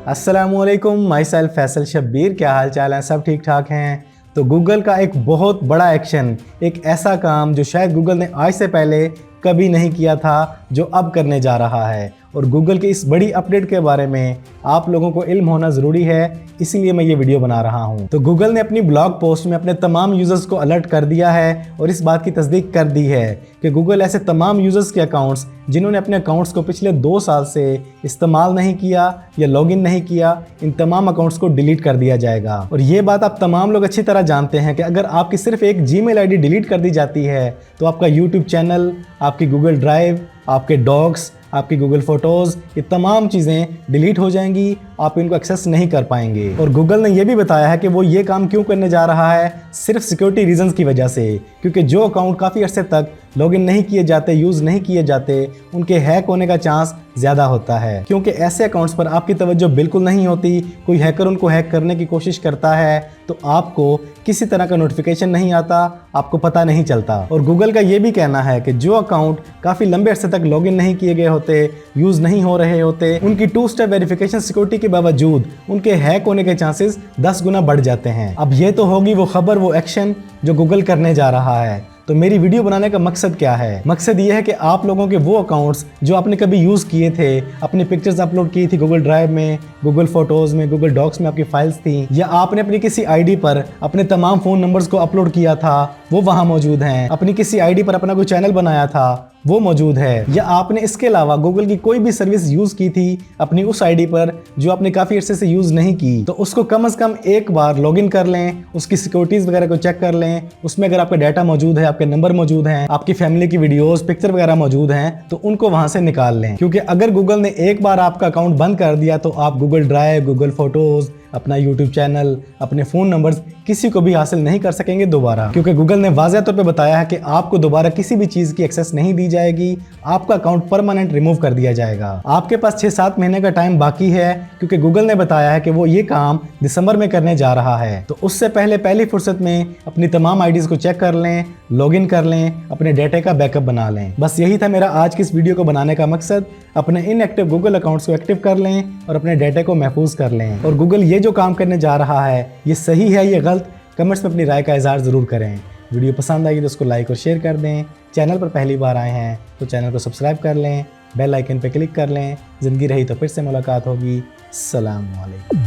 अस्सलामुअलैकुम, my self Faisal Shabbir. क्या हाल चाल है? सब ठीक ठाक हैं। तो गूगल का एक बहुत बड़ा एक्शन, एक ऐसा काम जो शायद गूगल ने आज से पहले कभी नहीं किया था, जो अब करने जा रहा है। और गूगल की इस बड़ी अपडेट के बारे में आप लोगों को इल्म होना ज़रूरी है, इसीलिए मैं ये वीडियो बना रहा हूँ। तो गूगल ने अपनी ब्लॉग पोस्ट में अपने तमाम यूज़र्स को अलर्ट कर दिया है और इस बात की तस्दीक कर दी है कि गूगल ऐसे तमाम यूज़र्स के अकाउंट्स जिन्होंने अपने अकाउंट्स को पिछले 2 साल से इस्तेमाल नहीं किया या लॉगिन नहीं किया, इन तमाम अकाउंट्स को डिलीट कर दिया जाएगा। और ये बात आप तमाम लोग अच्छी तरह जानते हैं कि अगर आपकी सिर्फ एक जीमेल आईडी डिलीट कर दी जाती है तो आपका यूट्यूब चैनल, आपकी गूगल ड्राइव, आपके डॉक्स, आपकी गूगल फोटोज़, ये तमाम चीज़ें डिलीट हो जाएंगी, आप इनको एक्सेस नहीं कर पाएंगे। और गूगल ने यह भी बताया है कि वो ये काम क्यों करने जा रहा है, सिर्फ सिक्योरिटी रीजंस की वजह से, क्योंकि जो अकाउंट काफ़ी अरसे तक लॉगिन नहीं किए जाते, यूज़ नहीं किए जाते, उनके हैक होने का चांस ज़्यादा होता है। क्योंकि ऐसे अकाउंट्स पर आपकी तवज्जो बिल्कुल नहीं होती, कोई हैकर उनको हैक करने की कोशिश करता है तो आपको किसी तरह का नोटिफिकेशन नहीं आता, आपको पता नहीं चलता। और गूगल का ये भी कहना है कि जो अकाउंट काफ़ी लंबे अरसे तक लॉगिन नहीं किए गए होते, यूज़ नहीं हो रहे होते, उनकी 2 स्टेप वेरिफिकेशन सिक्योरिटी के बावजूद उनके हैक होने के चांसेस 10 गुना बढ़ जाते हैं। अब ये तो होगी वो खबर, वो एक्शन जो गूगल करने जा रहा है। तो मेरी वीडियो बनाने का मकसद क्या है? मकसद ये है कि आप लोगों के वो अकाउंट्स जो आपने कभी यूज़ किए थे, अपनी पिक्चर्स अपलोड की थी गूगल ड्राइव में, गूगल फोटोज़ में, गूगल डॉक्स में आपकी फाइल्स थी, या आपने अपनी किसी आईडी पर अपने तमाम फ़ोन नंबर्स को अपलोड किया था, वो वहाँ मौजूद हैं। अपनी किसी आईडी पर अपना कोई चैनल बनाया था, वो मौजूद है। या आपने इसके अलावा गूगल की कोई भी सर्विस यूज़ की थी अपनी उस आईडी पर जो आपने काफ़ी अर्से से यूज़ नहीं की, तो उसको कम से कम एक बार लॉगिन कर लें, उसकी सिक्योरिटीज़ वगैरह को चेक कर लें। उसमें अगर आपका डाटा मौजूद है, आपके नंबर मौजूद हैं, आपकी फैमिली की वीडियोस, पिक्चर वगैरह मौजूद हैं, तो उनको वहाँ से निकाल लें। क्योंकि अगर गूगल ने एक बार आपका अकाउंट बंद कर दिया तो आप गूगल ड्राइव, गूगल फोटोज़, अपना यूट्यूब चैनल, अपने फ़ोन नंबर्स किसी को भी हासिल नहीं कर सकेंगे दोबारा। क्योंकि गूगल ने वाज़ह तौर पे बताया है कि आपको दोबारा किसी भी चीज़ की एक्सेस नहीं दी जाएगी, आपका अकाउंट परमानेंट रिमूव कर दिया जाएगा। आपके पास 6-7 महीने का टाइम बाकी है, क्योंकि गूगल ने बताया है कि वो ये काम दिसंबर में करने जा रहा है। तो उससे पहले पहली फुर्सत में अपनी तमाम आईडीज़ को चेक कर लें, लॉगिन कर लें, अपने डाटा का बैकअप बना लें। बस यही था मेरा आज की इस वीडियो को बनाने का मकसद। अपने इनएक्टिव गूगल अकाउंट्स को एक्टिव कर लें और अपने डाटा को महफूज कर लें। और गूगल ये जो काम करने जा रहा है, ये सही है, ये गलत, कमेंट्स में अपनी राय का इज़हार ज़रूर करें। वीडियो पसंद आई तो उसको लाइक और शेयर कर दें। चैनल पर पहली बार आए हैं तो चैनल को सब्सक्राइब कर लें, बेल आइकन पर क्लिक कर लें। ज़िंदगी रही तो फिर से मुलाकात होगी। अस्सलाम वालेकुम।